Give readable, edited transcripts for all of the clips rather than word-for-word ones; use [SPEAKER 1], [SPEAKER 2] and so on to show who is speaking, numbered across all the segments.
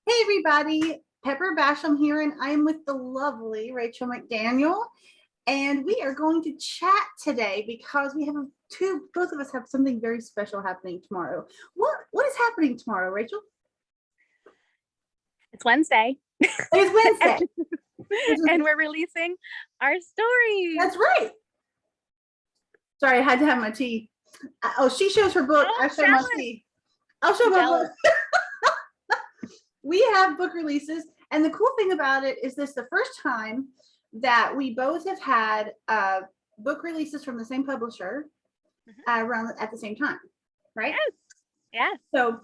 [SPEAKER 1] Hey everybody, Pepper Basham here, and I'm with the lovely Rachel McDaniel, and we are going to chat today because we have both of us have something very special happening tomorrow. What is happening tomorrow, Rachel?
[SPEAKER 2] It's Wednesday.
[SPEAKER 1] It's Wednesday.
[SPEAKER 2] And we're releasing our stories.
[SPEAKER 1] That's right. Sorry, I had to have my tea. Oh, she shows her book. I show my tea. I'll show my book. We have book releases, and the cool thing about it is this the first time that we both have had book releases from the same publisher around at the same time, right?
[SPEAKER 2] Yes.
[SPEAKER 1] So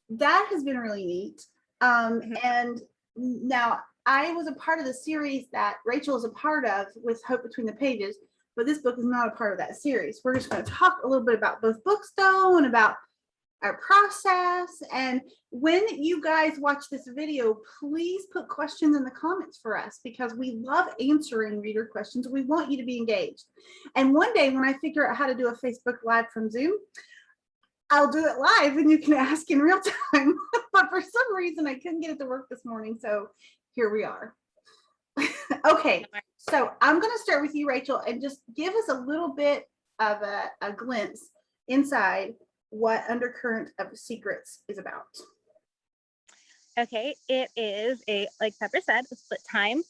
[SPEAKER 1] that has been really neat. And now I was a part of the series that Rachel is a part of with Hope Between the Pages, but this book is not a part of that series. We're just going to talk a little bit about both books though, and about our process. And when you guys watch this video, please put questions in the comments for us, because we love answering reader questions. We want you to be engaged. And one day when I figure out how to do a Facebook Live from Zoom, I'll do it live and you can ask in real time. But for some reason I couldn't get it to work this morning, so here we are. Okay, so I'm going to start with you, Rachel, and just give us a little bit of a glimpse inside what Undercurrent of Secrets is about.
[SPEAKER 2] Okay, it is like Pepper said, a split time,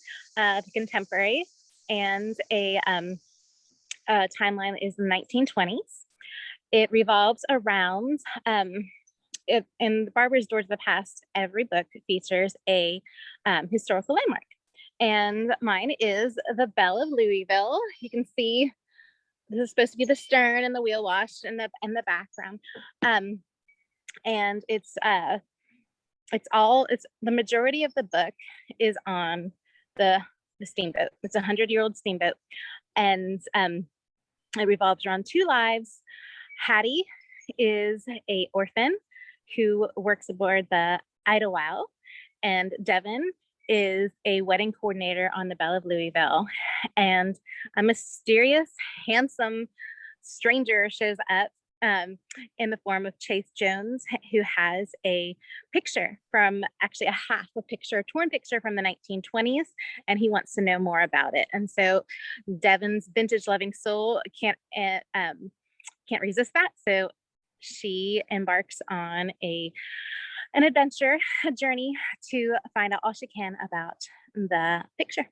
[SPEAKER 2] contemporary, and a timeline is the 1920s. It revolves around in Barbara's Doors of the Past. Every book features a historical landmark, and mine is the Belle of Louisville. You can see this is supposed to be the stern and the wheel wash in the background, and it's the majority of the book is on the steamboat. It's a 100-year-old steamboat, and it revolves around two lives. Hattie is a orphan who works aboard the Idlewild, and Devin is a wedding coordinator on the Belle of Louisville. And a mysterious, handsome stranger shows up in the form of Chase Jones, who has a picture from, actually a torn picture from the 1920s, and he wants to know more about it. And so Devin's vintage loving soul can't resist that. So she embarks on an adventure, a journey to find out all she can about the picture.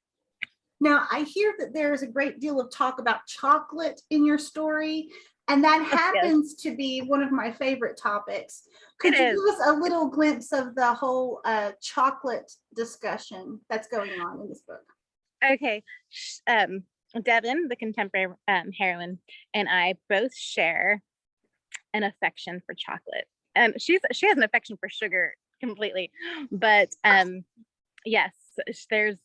[SPEAKER 1] Now, I hear that there's a great deal of talk about chocolate in your story, and that happens to be one of my favorite topics. Could you give us a little glimpse of the whole chocolate discussion that's going on in this book?
[SPEAKER 2] Okay. Devin, the contemporary heroine, and I both share an affection for chocolate. She has an affection for sugar completely, but yes, there's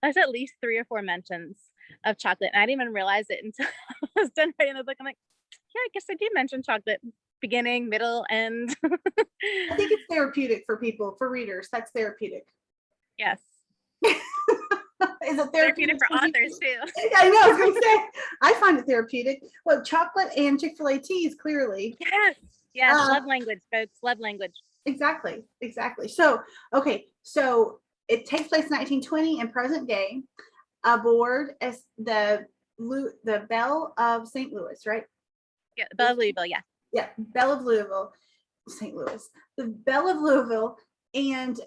[SPEAKER 2] at least 3 or 4 mentions of chocolate, and I didn't even realize it until I was done writing the book. I'm like, yeah, I guess I do mention chocolate, beginning, middle, end.
[SPEAKER 1] I think it's therapeutic for people, for readers. That's therapeutic.
[SPEAKER 2] Yes.
[SPEAKER 1] Is it therapeutic
[SPEAKER 2] for authors too?
[SPEAKER 1] I know, I was going to say, I find it therapeutic. Well, chocolate and Chick-fil-A teas, clearly.
[SPEAKER 2] Yes, love language, folks, love language.
[SPEAKER 1] Exactly. So, okay, so it takes place in 1920 in present day, aboard as the Belle of St. Louis, right?
[SPEAKER 2] Yeah, Belle of Louisville, yeah.
[SPEAKER 1] Yeah, Belle of Louisville, St. Louis. The Belle of Louisville, and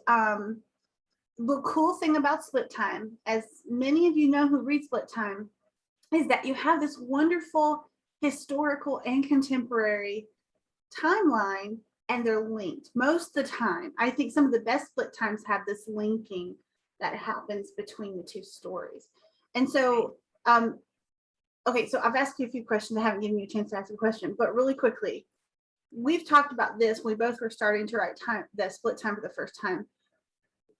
[SPEAKER 1] the cool thing about Split Time, as many of you know who read Split Time, is that you have this wonderful historical and contemporary timeline, and they're linked most of the time. I think some of the best Split Times have this linking that happens between the two stories. And so, okay, so I've asked you a few questions. I haven't given you a chance to ask a question, but really quickly, we've talked about this. We both were starting to write the Split Time for the first time.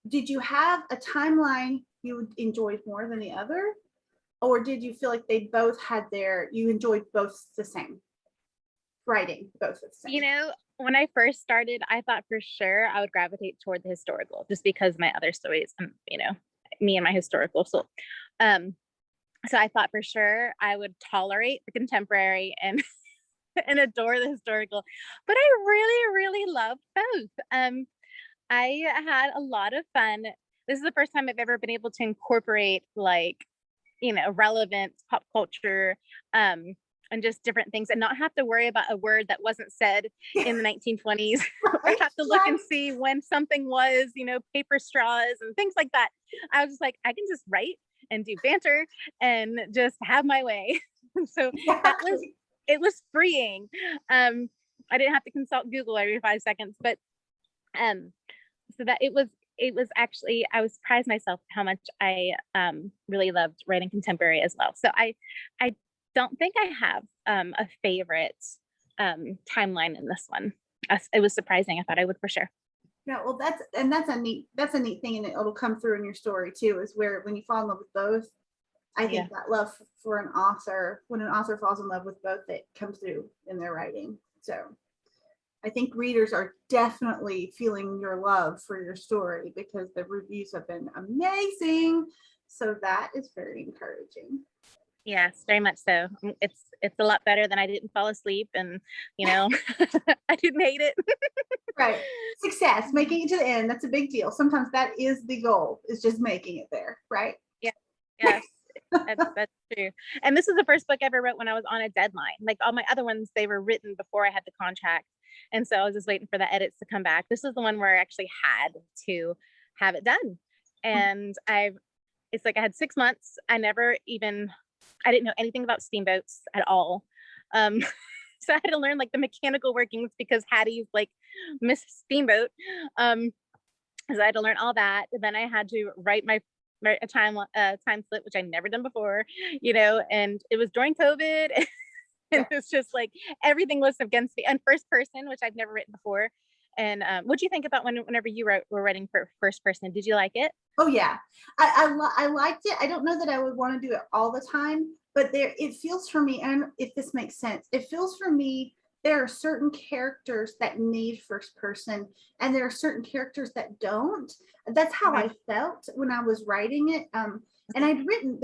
[SPEAKER 1] Did you have a timeline you enjoyed more than the other? Or did you feel like they both had you enjoyed both the same? Writing both the same?
[SPEAKER 2] You know, when I first started, I thought for sure I would gravitate toward the historical, just because my other stories, me and my historical soul. So I thought for sure I would tolerate the contemporary and and adore the historical, but I really, really loved both. I had a lot of fun. This is the first time I've ever been able to incorporate like, relevant pop culture, and just different things, and not have to worry about a word that wasn't said in the 1920s, or
[SPEAKER 1] Right,
[SPEAKER 2] have to look and
[SPEAKER 1] right.
[SPEAKER 2] see when something was, paper straws and things like that. I was just like, I can just write and do banter and just have my way. So
[SPEAKER 1] Exactly.
[SPEAKER 2] it was freeing. I didn't have to consult Google every 5 seconds, but um, so that it was actually, I was surprised myself how much I really loved writing contemporary as well. So I don't think I have a favorite timeline in this one. It was surprising. I thought I would for sure.
[SPEAKER 1] No, well, that's a neat thing, and it'll come through in your story too. Is where when you fall in love with both, I
[SPEAKER 2] Yeah.
[SPEAKER 1] think that love for an author, when an author falls in love with both, it comes through in their writing. So I think readers are definitely feeling your love for your story because the reviews have been amazing. So that is very encouraging.
[SPEAKER 2] Yes, very much so. It's a lot better than I didn't fall asleep, and I didn't hate it.
[SPEAKER 1] Right. Success, making it to the end, that's a big deal. Sometimes that is the goal, is just making it there, right?
[SPEAKER 2] Yeah. Yes. That's true. And this is the first book I ever wrote when I was on a deadline. Like all my other ones, they were written before I had the contract. And so I was just waiting for the edits to come back. This is the one where I actually had to have it done. And it's like I had 6 months. I didn't know anything about steamboats at all. So I had to learn like the mechanical workings because Hattie's like Miss Steamboat. So I had to learn all that. And then I had to write a time slip, which I'd never done before, and it was during COVID. And it's just like everything was against me, and first person, which I've never written before. And what do you think about whenever you were writing for first person? Did you like it?
[SPEAKER 1] Oh yeah, I liked it. I don't know that I would want to do it all the time, but it feels for me, and if this makes sense, it feels for me there are certain characters that need first person, and there are certain characters that don't. That's how I felt when I was writing it. And I'd written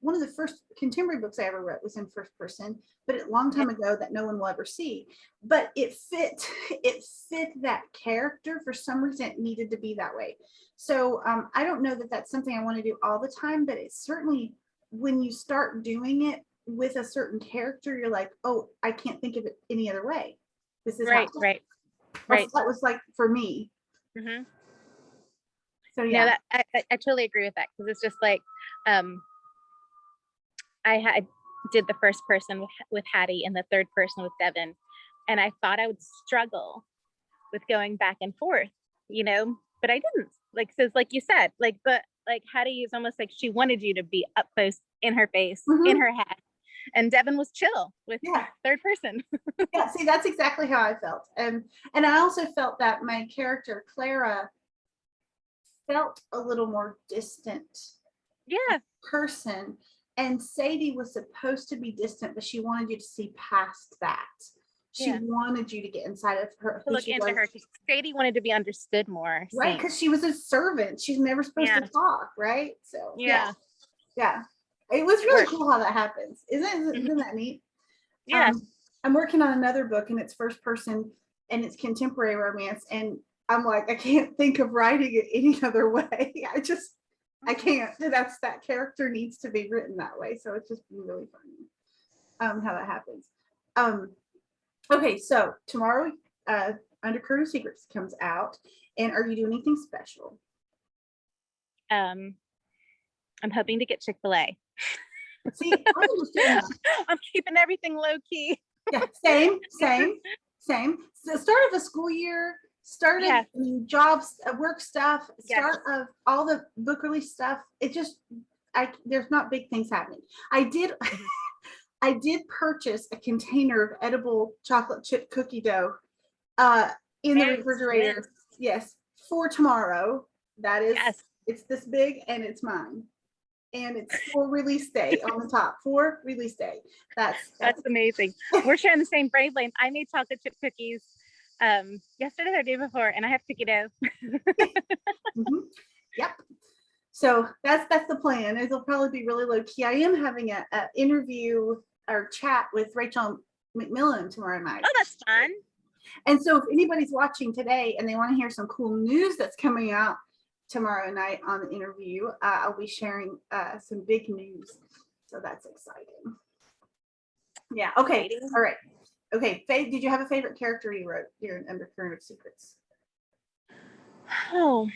[SPEAKER 1] one of the first contemporary books I ever wrote was in first person, but a long time ago that no one will ever see. But it fit that character. For some reason, it needed to be that way. So I don't know that that's something I want to do all the time, but it's certainly when you start doing it with a certain character, you're like, oh, I can't think of it any other way. This is
[SPEAKER 2] Right.
[SPEAKER 1] that was like for me.
[SPEAKER 2] Mm-hmm.
[SPEAKER 1] So yeah.
[SPEAKER 2] No, that I totally agree with that, because it's just like I did the first person with Hattie and the third person with Devin, and I thought I would struggle with going back and forth, but I didn't. Like, so like you said, like Hattie is almost like she wanted you to be up close in her face, in her head, and Devin was chill with third person.
[SPEAKER 1] Yeah, see, that's exactly how I felt, and I also felt that my character Clara felt a little more distant person, and Sadie was supposed to be distant, but she wanted you to see past that. She wanted you to get inside of her,
[SPEAKER 2] to look into her, because Sadie wanted to be understood more,
[SPEAKER 1] right? Because she was a servant, she's never supposed to talk, right? So yeah, it was really cool how that happens. Isn't that neat? I'm working on another book, and it's first person, and it's contemporary romance, and I'm like, I can't think of writing it any other way. I can't. That character needs to be written that way. So it's just really funny how that happens. Okay, so tomorrow Under Curtain Secrets comes out, and are you doing anything special?
[SPEAKER 2] I'm hoping to get Chick-fil-A.
[SPEAKER 1] See, I understand that.
[SPEAKER 2] I'm keeping everything low key.
[SPEAKER 1] Yeah, same. So start of the school year, start of jobs, work stuff, start of all the book release stuff. It just, there's not big things happening. I did purchase a container of edible chocolate chip cookie dough in the refrigerator. Yes, for tomorrow. That is, it's this big, and it's mine. And it's for release day on the top. For release day. That's
[SPEAKER 2] amazing. We're sharing the same brain lane. I made chocolate chip cookies yesterday or the day before, and I have cookie dough.
[SPEAKER 1] Yep. So that's the plan. It'll probably be really low key. I am having a interview or chat with Rachel McMillan tomorrow night.
[SPEAKER 2] Oh, that's fun.
[SPEAKER 1] And so if anybody's watching today and they want to hear some cool news that's coming out tomorrow night on the interview, I'll be sharing some big news. So that's exciting. Yeah. Okay. All right. Okay. Faye, did you have a favorite character you wrote here in Undercurrent of Secrets?
[SPEAKER 2] Oh,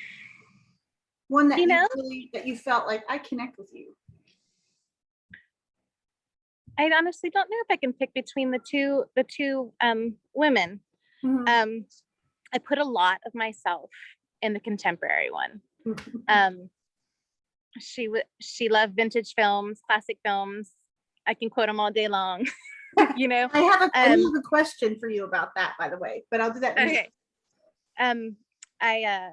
[SPEAKER 1] one that you really, that you felt like I connect with you.
[SPEAKER 2] I honestly don't know if I can pick between the two women.
[SPEAKER 1] Mm-hmm.
[SPEAKER 2] I put a lot of myself in the contemporary one. She loved vintage films, classic films. I can quote them all day long. You know.
[SPEAKER 1] I have a question for you about that, by the way, but I'll do that.
[SPEAKER 2] Okay. I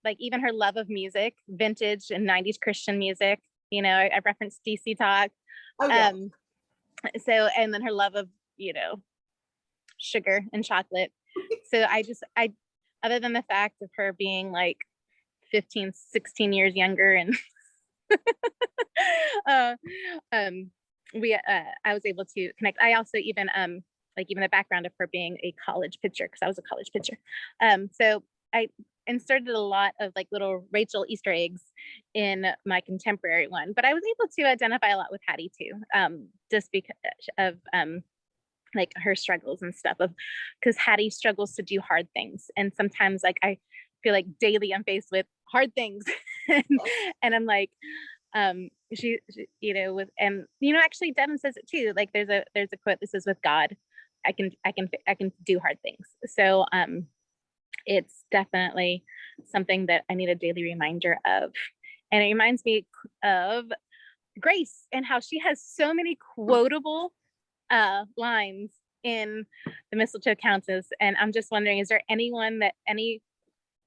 [SPEAKER 2] like even her love of music, vintage and 90s Christian music. You know, I referenced DC Talk.
[SPEAKER 1] Oh, yeah.
[SPEAKER 2] So, and then her love of, sugar and chocolate. So I other than the fact of her being like 15, 16 years younger and I was able to connect. I also even the background of her being a college pitcher, because I was a college pitcher. So I inserted a lot of like little Rachel Easter eggs in my contemporary one, but I was able to identify a lot with Hattie too, just because of like her struggles and stuff, because Hattie struggles to do hard things, and sometimes like I feel like daily I'm faced with hard things and I'm like she actually Devin says it too, like there's a quote that says, with God I can do hard things. So it's definitely something that I need a daily reminder of. And it reminds me of Grace and how she has so many quotable lines in the Mistletoe Countess. And I'm just wondering, is there any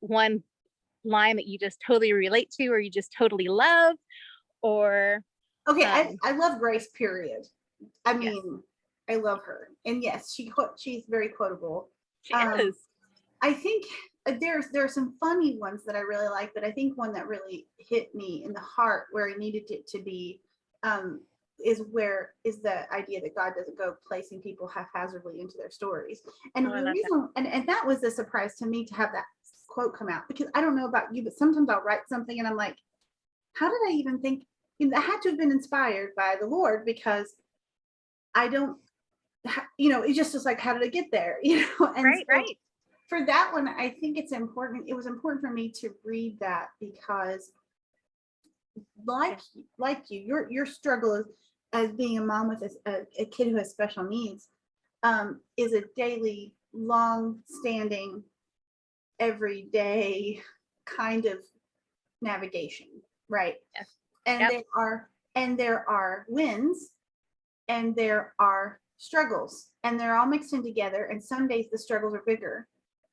[SPEAKER 2] one line that you just totally relate to, or you just totally love? Or
[SPEAKER 1] okay, I love Grace, period. I mean, yes. I love her, and yes, she's very quotable.
[SPEAKER 2] She is.
[SPEAKER 1] I think there are some funny ones that I really like, but I think one that really hit me in the heart where I needed it to be is the idea that God doesn't go placing people haphazardly into their stories. And the reason, and that was a surprise to me to have that quote come out, because I don't know about you, but sometimes I'll write something and I'm like, how did I even think? I had to have been inspired by the Lord, because I don't, it just was like, how did I get there? And
[SPEAKER 2] right.
[SPEAKER 1] For that one, I think it's important. It was important for me to read that, because like you, your struggle as being a mom with a kid who has special needs is a daily, long-standing, everyday kind of navigation, right?
[SPEAKER 2] Yes.
[SPEAKER 1] And there are wins and there are struggles, and they're all mixed in together, and some days the struggles are bigger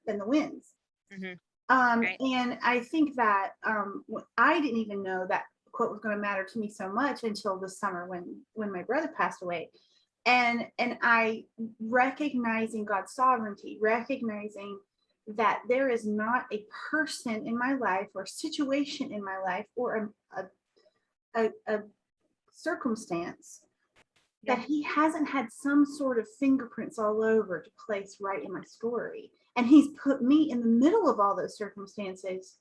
[SPEAKER 1] than the wins.
[SPEAKER 2] Mm-hmm.
[SPEAKER 1] Right. And I think that I didn't even know that quote was going to matter to me so much until this summer when my brother passed away, and I recognizing God's sovereignty, recognizing that there is not a person in my life or situation in my life or a circumstance that he hasn't had some sort of fingerprints all over to place right in my story. And he's put me in the middle of all those circumstances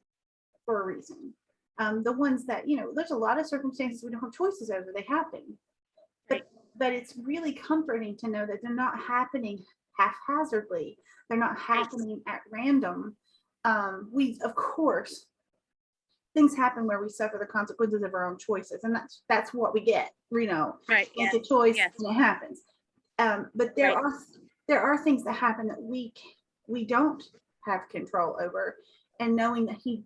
[SPEAKER 1] for a reason. The ones that, there's a lot of circumstances we don't have choices over, they happen. But it's really comforting to know that they're not happening haphazardly. They're not happening at random. Of course, things happen where we suffer the consequences of our own choices, and that's what we get.
[SPEAKER 2] Right.
[SPEAKER 1] It's a choice, and it happens. But there are things that happen that we don't have control over, and knowing that he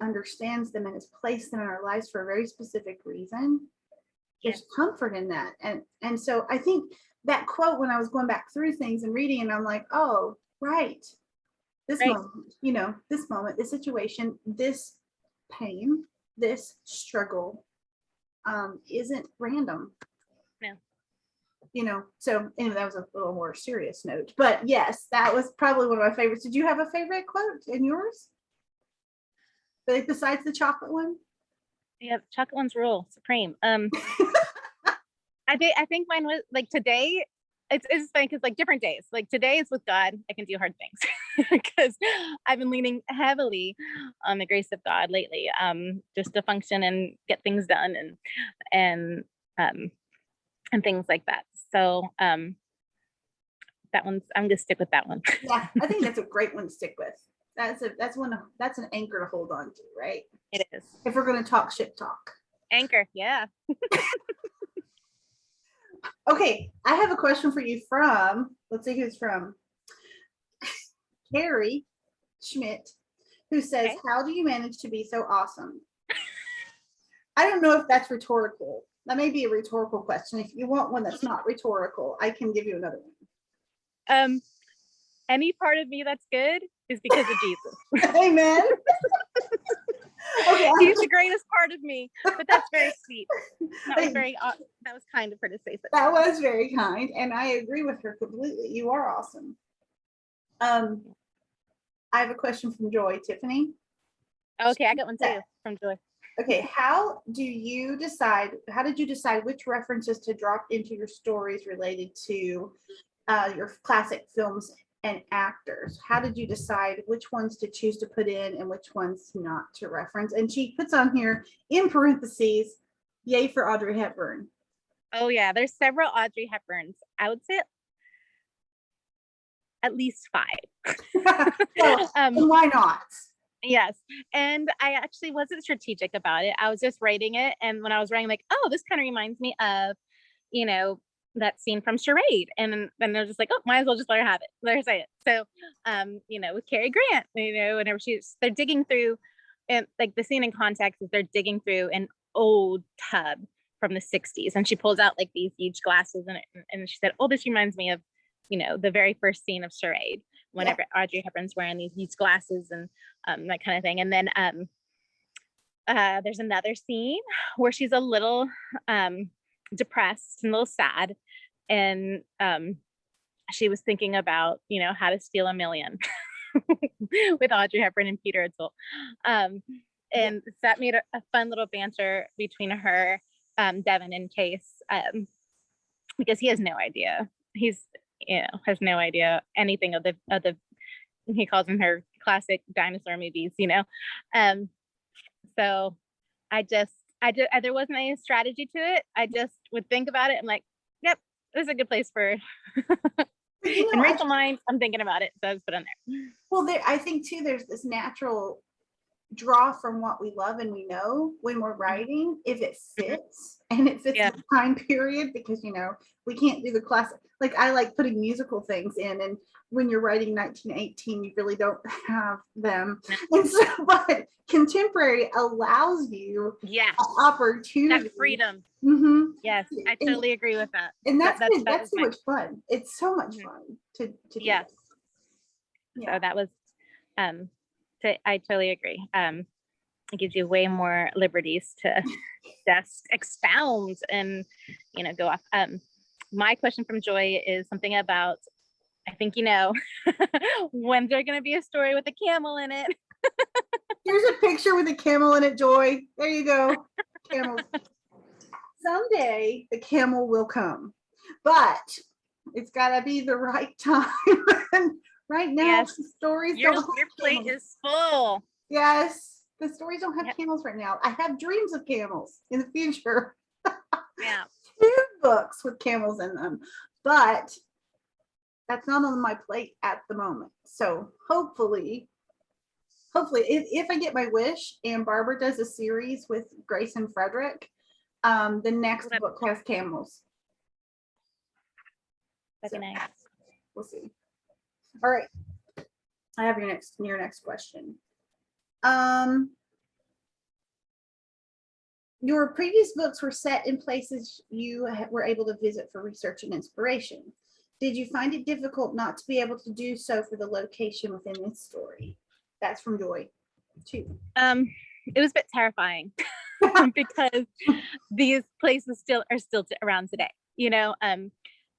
[SPEAKER 1] understands them and has placed them in our lives for a very specific reason. There's comfort in that, and so I think that quote, when I was going back through things and reading, and I'm like, oh, right, this moment, this situation, this pain, this struggle isn't random.
[SPEAKER 2] No.
[SPEAKER 1] So anyway, that was a little more serious note, but yes, that was probably one of my favorites. Did you have a favorite quote in yours, besides the chocolate one?
[SPEAKER 2] Yeah, chocolate ones rule supreme. I think mine was like today. it's funny because like different days, like today is with God, I can do hard things because I've been leaning heavily on the grace of God lately, just to function and get things done and um and things like that. So that one's, I'm gonna stick with that one.
[SPEAKER 1] Yeah, I think that's a great one to stick with. That's an anchor to hold on to, right?
[SPEAKER 2] It is.
[SPEAKER 1] If we're going to talk ship talk.
[SPEAKER 2] Anchor, yeah.
[SPEAKER 1] Okay, I have a question for you from, let's see who's from. Carrie Schmidt, who says,
[SPEAKER 2] Okay.
[SPEAKER 1] how do you manage to be so awesome? I don't know if that's rhetorical. That may be a rhetorical question. If you want one that's not rhetorical, I can give you another one.
[SPEAKER 2] Any part of me that's good is because of Jesus.
[SPEAKER 1] Amen. Okay.
[SPEAKER 2] He's the greatest part of me, but that's very sweet. That was kind of her to say so.
[SPEAKER 1] That was very kind, and I agree with her completely. You are awesome. I have a question from Joy. Tiffany.
[SPEAKER 2] Okay, I got one too from Joy.
[SPEAKER 1] Okay, how did you decide which references to drop into your stories related to your classic films and actors? How did you decide which ones to choose to put in and which ones not to reference? And she puts on here in parentheses, yay for Audrey Hepburn.
[SPEAKER 2] Oh yeah, there's several Audrey Hepburns. I would say at least 5.
[SPEAKER 1] Well, why not?
[SPEAKER 2] Yes. And I actually wasn't strategic about it. I was just writing it. And when I was writing, like, oh, this kind of reminds me of, that scene from Charade. And then they're just like, oh, might as well just let her have it. Let her say it. So, with Cary Grant, whenever they're digging through, and like the scene in context is they're digging through an old tub from the 60s. And she pulls out like these huge glasses and she said, oh, this reminds me of, the very first scene of Charade, whenever Audrey Hepburn's wearing these glasses and that kind of thing. And then there's another scene where she's a little depressed and a little sad, and she was thinking about How to Steal a Million with Audrey Hepburn and Peter O'Toole, and that made a fun little banter between her, Devin, and Case, because he has no idea. He's has no idea anything of the he calls them her classic dinosaur movies, so I there wasn't any strategy to it. I just would think about it. I'm like, yep, this is a good place for in Rachel mind, I'm thinking about it, so I just put on there.
[SPEAKER 1] Well, I think too there's this natural draw from what we love and we know when we're writing, if it fits and it fits the time period, because we can't do the classic. Like I like putting musical things in, and when you're writing 1918 you really don't have them, and so but contemporary allows you opportunity,
[SPEAKER 2] that freedom. Yes, I totally agree with that.
[SPEAKER 1] And that's so much fun. It's so much fun to do.
[SPEAKER 2] Yes. So that was I totally agree. It gives you way more liberties to just expound and go off. My question from Joy is something about, I think when's there going to be a story with a camel in it?
[SPEAKER 1] Here's a picture with a camel in it, Joy. There you go. Camels. Someday the camel will come, but it's got to be the right time. Right now, the stories
[SPEAKER 2] your plate is full.
[SPEAKER 1] Yes, the stories don't have camels right now. I have dreams of camels in the future.
[SPEAKER 2] Yeah.
[SPEAKER 1] 2 books with camels in them, but that's not on my plate at the moment. So hopefully, if I get my wish and Barbara does a series with Grace and Frederick, the next book has camels.
[SPEAKER 2] That's nice.
[SPEAKER 1] We'll see. All right, I have your next question. Your previous books were set in places you were able to visit for research and inspiration. Did you find it difficult not to be able to do so for the location within this story? That's from Joy, too.
[SPEAKER 2] It was a bit terrifying because these places are still around today.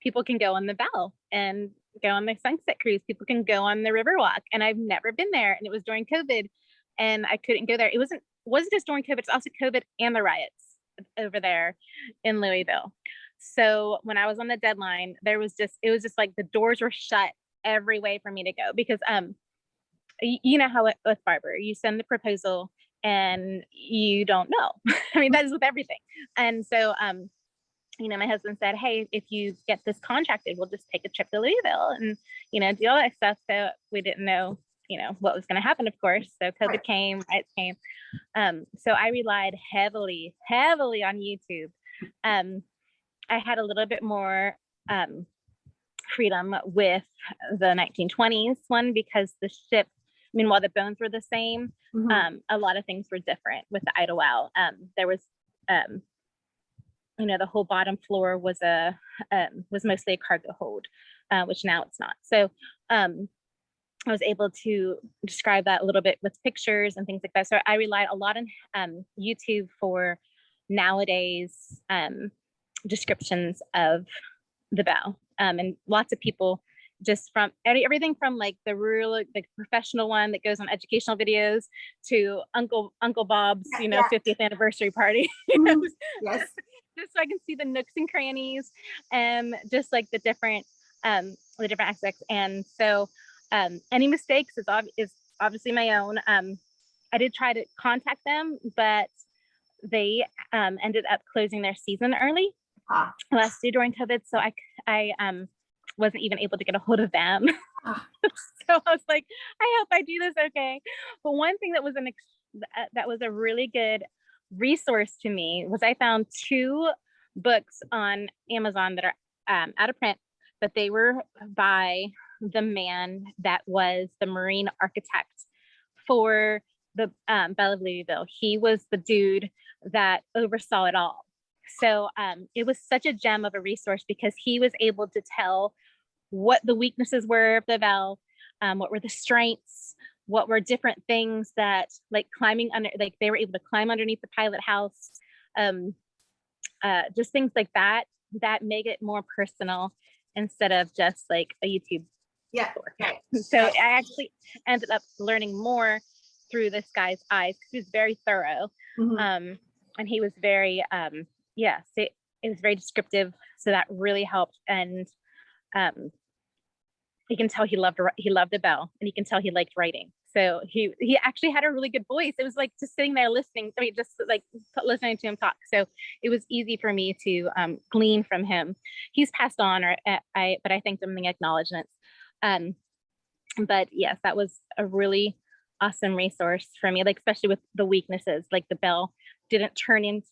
[SPEAKER 2] People can go on the Bell and go on the Sunset Cruise. People can go on the Riverwalk, and I've never been there. And it was during COVID, and I couldn't go there. It wasn't just during COVID; it's also COVID and the riots over there in Louisville. So when I was on the deadline, it was just like the doors were shut every way for me to go because you know how with Barber, you send the proposal and you don't know. I mean, that is with everything. And so my husband said, hey, if you get this contracted, we'll just take a trip to Louisville and, do all that stuff. So we didn't know, what was going to happen, of course. So COVID came, it came. So I relied heavily on YouTube. I had a little bit more freedom with the 1920s one because the ship, while the bones were the same, a lot of things were different with the Idlewild. There was, the whole bottom floor was mostly a cargo hold, which now it's not. So I was able to describe that a little bit with pictures and things like that. So I relied a lot on YouTube for nowadays descriptions of the Belle, and lots of people just from everything from like the real professional one that goes on educational videos to Uncle Bob's 50th anniversary party.
[SPEAKER 1] Yes.
[SPEAKER 2] Just so I can see the nooks and crannies and just like the different aspects. And so any mistakes is obviously my own. I did try to contact them, but they ended up closing their season early last year during COVID. So I wasn't even able to get a hold of them. So I was like, I hope I do this okay. But one thing that was a really good resource to me was I found 2 books on Amazon that are out of print, but they were by the man that was the marine architect for the Belle of Louisville. He was the dude that oversaw it all. So it was such a gem of a resource because he was able to tell what the weaknesses were of the Belle, what were the strengths, what were different things that like climbing under, like they were able to climb underneath the pilot house, just things like that make it more personal instead of just like a YouTube.
[SPEAKER 1] Yeah.
[SPEAKER 2] Right. So I actually ended up learning more through this guy's eyes because he was very thorough. And he was very, it was very descriptive. So that really helped. And you can tell he loved the Belle, and you can tell he liked writing. So he actually had a really good voice. It was like just sitting there listening. I mean, just like listening to him talk. So it was easy for me to glean from him. He's passed on, but I thanked him in the acknowledgements. But yes, that was a really awesome resource for me, like especially with the weaknesses, like the Belle didn't turn into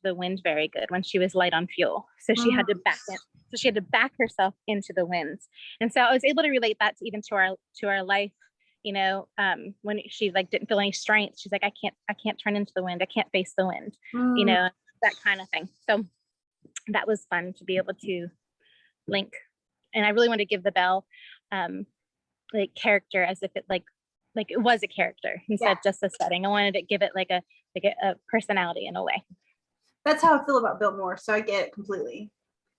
[SPEAKER 2] the wind very good when she was light on fuel. So she had to back it. So she had to back herself into the winds. And so I was able to relate that to our life, when she like didn't feel any strength, she's like, I can't turn into the wind. I can't face the wind, that kind of thing. So that was fun to be able to link. And I really wanted to give the Belle like character as if it like it was a character instead of just a setting. I wanted to give it like a personality in a way.
[SPEAKER 1] That's how I feel about Biltmore, so I get it completely.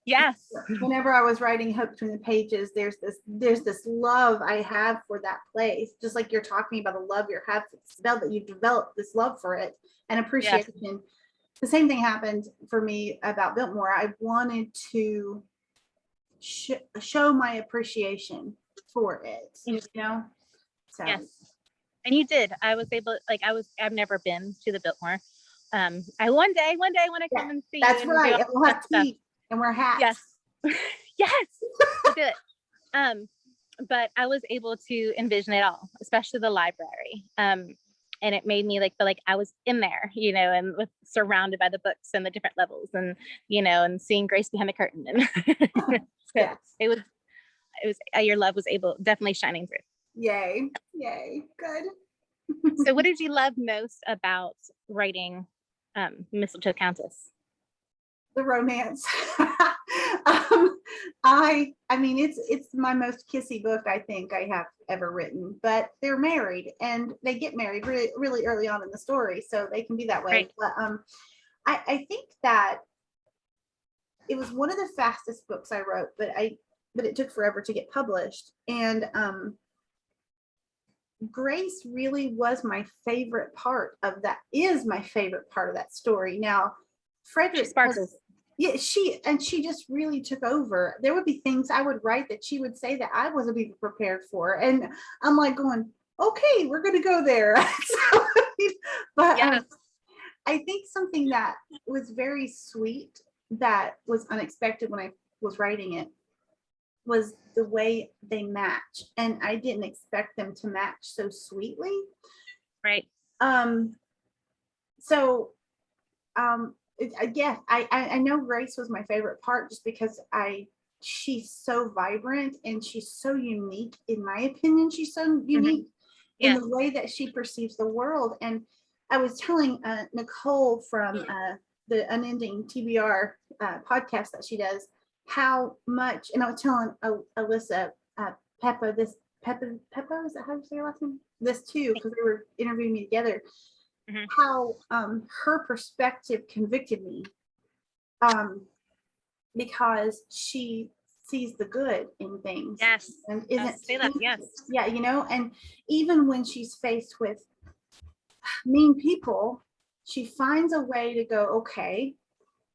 [SPEAKER 2] Yes.
[SPEAKER 1] Whenever I was writing Hope Between the Pages, there's this love I have for that place, just like you're talking about the love you have for the spell that you've developed, this love for it and appreciation. Yes. The same thing happened for me about Biltmore. I wanted to show my appreciation for it, So.
[SPEAKER 2] Yes. And you did. I was able, I've never been to the Biltmore. I one day want to come and see.
[SPEAKER 1] That's right. And we'll have tea and wear hats.
[SPEAKER 2] Yes. Yes. I did it. But I was able to envision it all, especially the library. And it made me feel like I was in there, and surrounded by the books and the different levels and, and seeing Grace behind the curtain. And so yes. It was your love was definitely shining through.
[SPEAKER 1] Yay. Good.
[SPEAKER 2] So what did you love most about writing Mistletoe Countess?
[SPEAKER 1] The romance. I mean, it's my most kissy book I think I have ever written, but they're married and they get married really, really early on in the story. So they can be that way. Right. But I think that it was one of the fastest books I wrote, but it took forever to get published. And Grace really was my favorite part of that, is my favorite part of that story. Now, Frederick
[SPEAKER 2] sparkles.
[SPEAKER 1] yeah, she just really took over. There would be things I would write that she would say that I wasn't even prepared for. And I'm like going, okay, we're going to go there. So, but
[SPEAKER 2] Yes.
[SPEAKER 1] I think something that was very sweet that was unexpected when I was writing it was the way they match. And I didn't expect them to match so sweetly.
[SPEAKER 2] Right.
[SPEAKER 1] So yeah, I know Grace was my favorite part just because she's so vibrant and she's so unique. In my opinion, she's so unique in the way that she perceives the world. And I was telling Nicole from the Unending TBR podcast that she does how much, and I was telling Alyssa Peppa is that how you say her last name? This too, because they were interviewing me together. How her perspective convicted me because she sees the good in things.
[SPEAKER 2] Yes.
[SPEAKER 1] And isn't
[SPEAKER 2] yes.
[SPEAKER 1] Yeah, and even when she's faced with mean people, she finds a way to go, okay,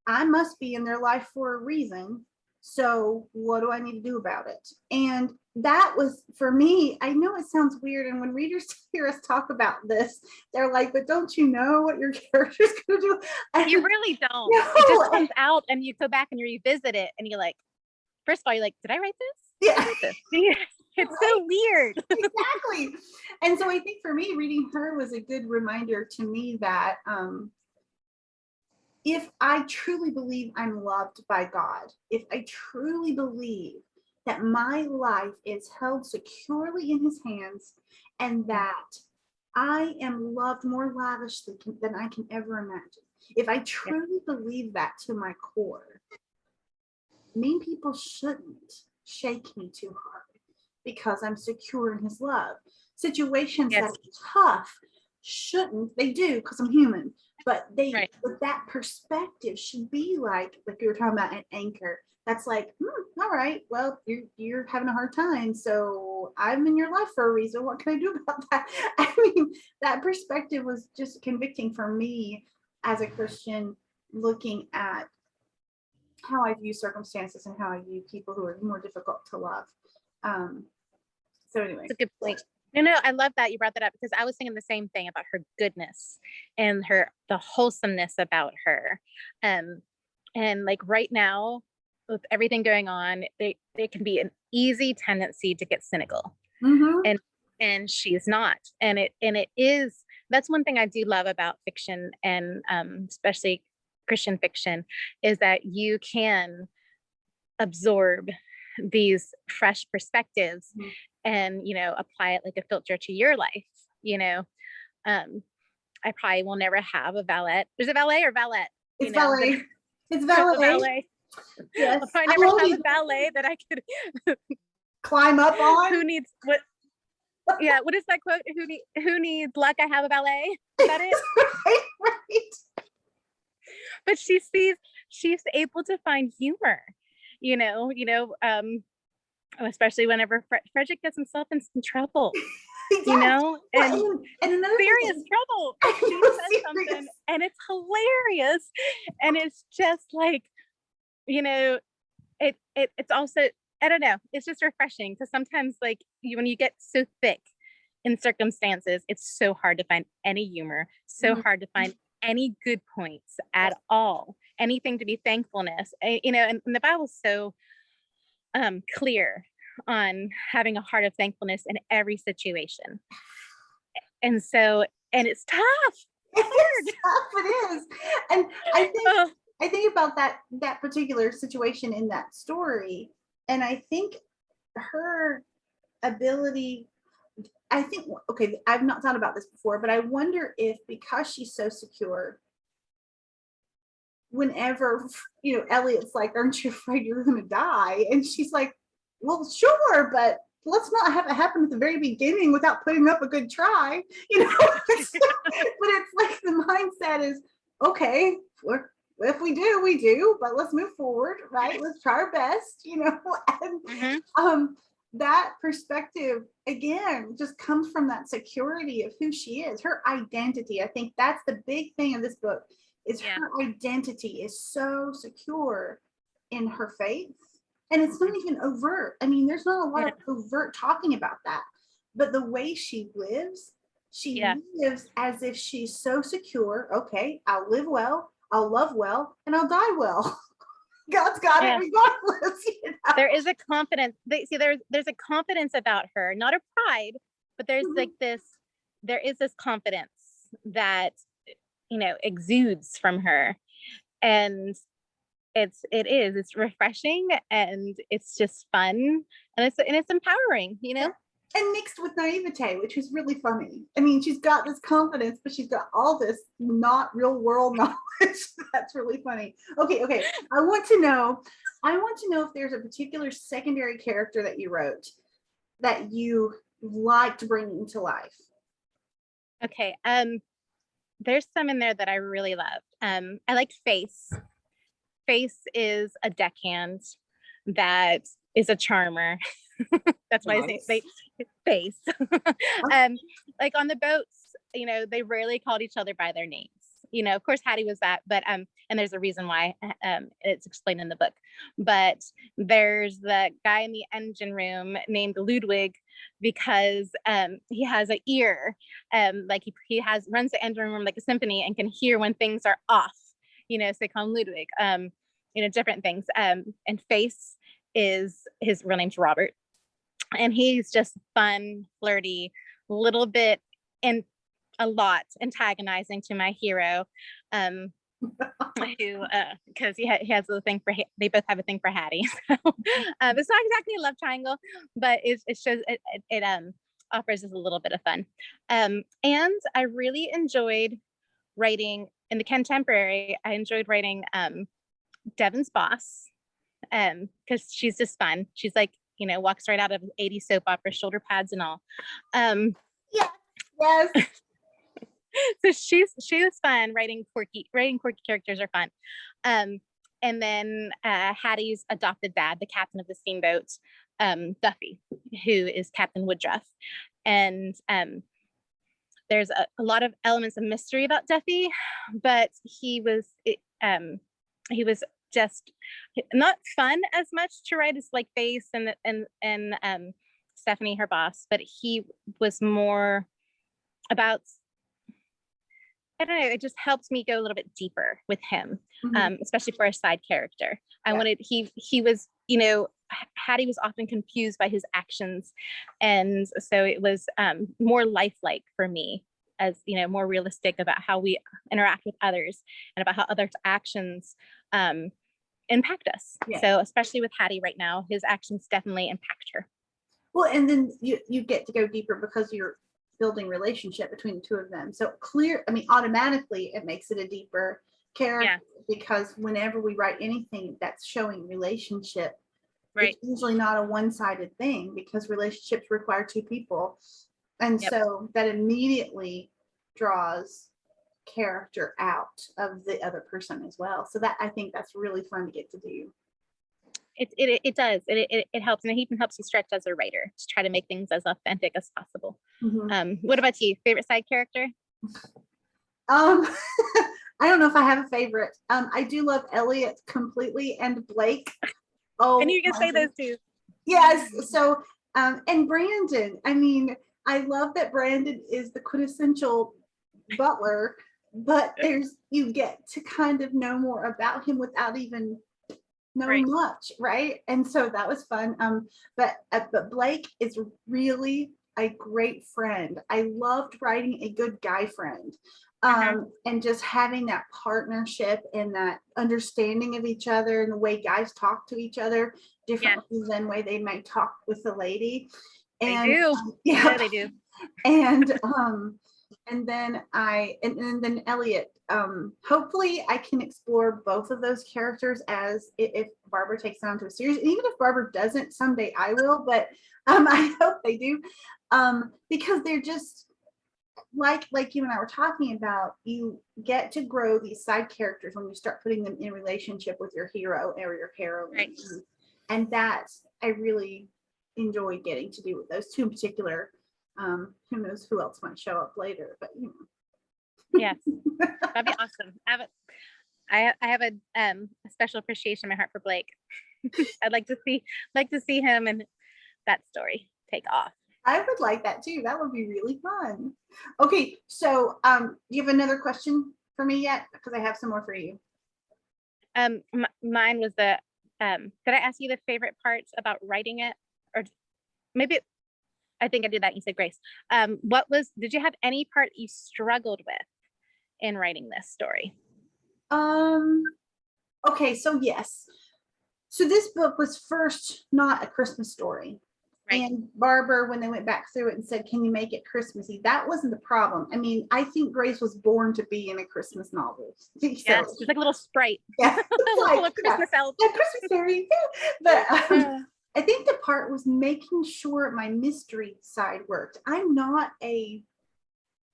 [SPEAKER 1] I must be in their life for a reason. So what do I need to do about it? And that was, for me, I know it sounds weird. And when readers hear us talk about this, they're like, but don't you know what your character's going to do? And
[SPEAKER 2] you really don't.
[SPEAKER 1] No.
[SPEAKER 2] It just comes out and you go back and you revisit it and you're like, first of all, you're like, did I write this?
[SPEAKER 1] Yeah.
[SPEAKER 2] I write this? It's so weird.
[SPEAKER 1] Exactly. And so I think for me, reading her was a good reminder to me that if I truly believe I'm loved by God, if I truly believe that my life is held securely in his hands and that I am loved more lavishly than I can ever imagine, if I truly believe that to my core, mean people shouldn't shake me too hard because I'm secure in his love. Situations that are tough shouldn't, they do because I'm human, but but that perspective should be like you were talking about, an anchor. That's like, all right, well, you're having a hard time, so I'm in your life for a reason. What can I do about that? I mean, that perspective was just convicting for me as a Christian, looking at how I view circumstances and how I view people who are more difficult to love. So anyway,
[SPEAKER 2] that's a good point. No, I love that you brought that up because I was thinking the same thing about her goodness and the wholesomeness about her. And like right now, with everything going on, there can be an easy tendency to get cynical. And she's not. And it is, that's one thing I do love about fiction, and especially Christian fiction, is that you can absorb these fresh perspectives and apply it like a filter to your life. I probably will never have a valet. There's a valet or valet?
[SPEAKER 1] It's valet. It's valet.
[SPEAKER 2] Yes. I'll probably never have a valet that I could
[SPEAKER 1] climb up on.
[SPEAKER 2] Who needs what? Yeah, what is that quote? Who needs luck? I have a valet. Is that it?
[SPEAKER 1] Right.
[SPEAKER 2] But she's able to find humor, especially whenever Frederick gets himself in some trouble,
[SPEAKER 1] Yes.
[SPEAKER 2] and
[SPEAKER 1] another
[SPEAKER 2] serious trouble. She says something and it's hilarious. And it's just like, it's also, I don't know, it's just refreshing because sometimes like when you get so thick in circumstances, it's so hard to find any humor, so hard to find any good points at all, anything to be thankfulness, and the Bible's so clear on having a heart of thankfulness in every situation. And it's tough.
[SPEAKER 1] It's tough. It is. And I think about that particular situation in that story, and I think her ability, okay, I've not thought about this before, but I wonder if because she's so secure, whenever Elliot's like, aren't you afraid you're gonna die? And she's like, well, sure, but let's not have it happen at the very beginning without putting up a good try, but it's like the mindset is, okay, if we do, we do, but let's move forward, right? Let's try our best, and that perspective again just comes from that security of who she is, her identity. I think that's the big thing of this book, is
[SPEAKER 2] Yeah.
[SPEAKER 1] her identity is so secure in her faith. And it's not even overt. I mean, there's not a lot of overt talking about that. But the way she lives, she
[SPEAKER 2] Yeah.
[SPEAKER 1] lives as if she's so secure. Okay, I'll live well, I'll love well, and I'll die well. God's got
[SPEAKER 2] Yeah.
[SPEAKER 1] it regardless. You know?
[SPEAKER 2] There is a confidence. There's a confidence about her, not a pride, but there's like this. There is this confidence that exudes from her, and it's refreshing, and it's just fun, and it's empowering.
[SPEAKER 1] And mixed with naivete, which is really funny. I mean, she's got this confidence, but she's got all this not real world knowledge. That's really funny. Okay. I want to know if there's a particular secondary character that you wrote that you liked bringing to life.
[SPEAKER 2] Okay. There's some in there that I really loved. I liked Face. Face is a deckhand that is a charmer. That's why I say Face. Like on the boats, they rarely called each other by their names. Of course Hattie was that, but and there's a reason why, it's explained in the book. But there's the guy in the engine room named Ludwig because he has an ear, like he runs the engine room like a symphony and can hear when things are off. So they call him Ludwig. Different things. And Face is his real name's Robert, and he's just fun, flirty, little bit and a lot antagonizing to my hero, who because he has a thing for they both have a thing for Hattie. So it's not exactly a love triangle, but it shows it offers us a little bit of fun. And I really enjoyed writing in the contemporary. I enjoyed writing Devon's boss, because she's just fun. She's like, walks right out of 80s soap opera, shoulder pads and all.
[SPEAKER 1] Yes.
[SPEAKER 2] So she was fun. Writing quirky characters are fun. And then Hattie's adopted dad, the captain of the steamboat, Duffy, who is Captain Woodruff. And there's a lot of elements of mystery about Duffy, but he was just not fun as much to write as like Face and Stephanie, her boss, but he was more about, I don't know, it just helped me go a little bit deeper with him, especially for a side character. I wanted, he was, Hattie was often confused by his actions. And so it was more lifelike for me, as, more realistic about how we interact with others and about how others' actions impact us. So especially with Hattie right now, his actions definitely impact her.
[SPEAKER 1] Well, and then you get to go deeper because you're building relationship between the two of them. So automatically it makes it a deeper character, because whenever we write anything that's showing relationship, it's usually not a one-sided thing, because relationships require two people. And so that immediately draws character out of the other person as well. So that, I think that's really fun to get to do.
[SPEAKER 2] It does. It helps, and it even helps you stretch as a writer to try to make things as authentic as possible. What about you? Favorite side character?
[SPEAKER 1] I don't know if I have a favorite. I do love Elliot completely, and Blake. Oh,
[SPEAKER 2] and you can say those two.
[SPEAKER 1] Yes. So and Brandon. I mean, I love that Brandon is the quintessential butler, but you get to kind of know more about him without even knowing much, right? And so that was fun. But Blake is really a great friend. I loved writing a good guy friend, and just having that partnership and that understanding of each other, and the way guys talk to each other differently than the way they might talk with the lady. And
[SPEAKER 2] they do. Yeah, they do.
[SPEAKER 1] And then then Elliot, hopefully I can explore both of those characters as if Barbara takes on to a series. And even if Barbara doesn't, someday I will, but I hope they do, because they're just like you and I were talking about. You get to grow these side characters when you start putting them in relationship with your hero or your heroine, and that's, I really enjoy getting to do with those two in particular. Who knows who else might show up later, but
[SPEAKER 2] Yes, that'd be awesome. I have a special appreciation in my heart for Blake. I'd like to see him and that story take off.
[SPEAKER 1] I would like that too. That would be really fun. Okay, so do you have another question for me yet? Because I have some more for you.
[SPEAKER 2] Mine was the did I ask you the favorite parts about writing it, or maybe I think I did that. You said Grace. Did you have any part you struggled with in writing this story?
[SPEAKER 1] Okay, so yes. So this book was first not a Christmas story.
[SPEAKER 2] Right.
[SPEAKER 1] And Barbara, when they went back through it and said, can you make it Christmassy? That wasn't the problem. I mean, I think Grace was born to be in a Christmas novel. So,
[SPEAKER 2] yes, she's like a little sprite.
[SPEAKER 1] Yeah,
[SPEAKER 2] like, a Christmas elf.
[SPEAKER 1] Yeah, Christmas fairy. Yeah. But I think the part was making sure my mystery side worked. I'm not a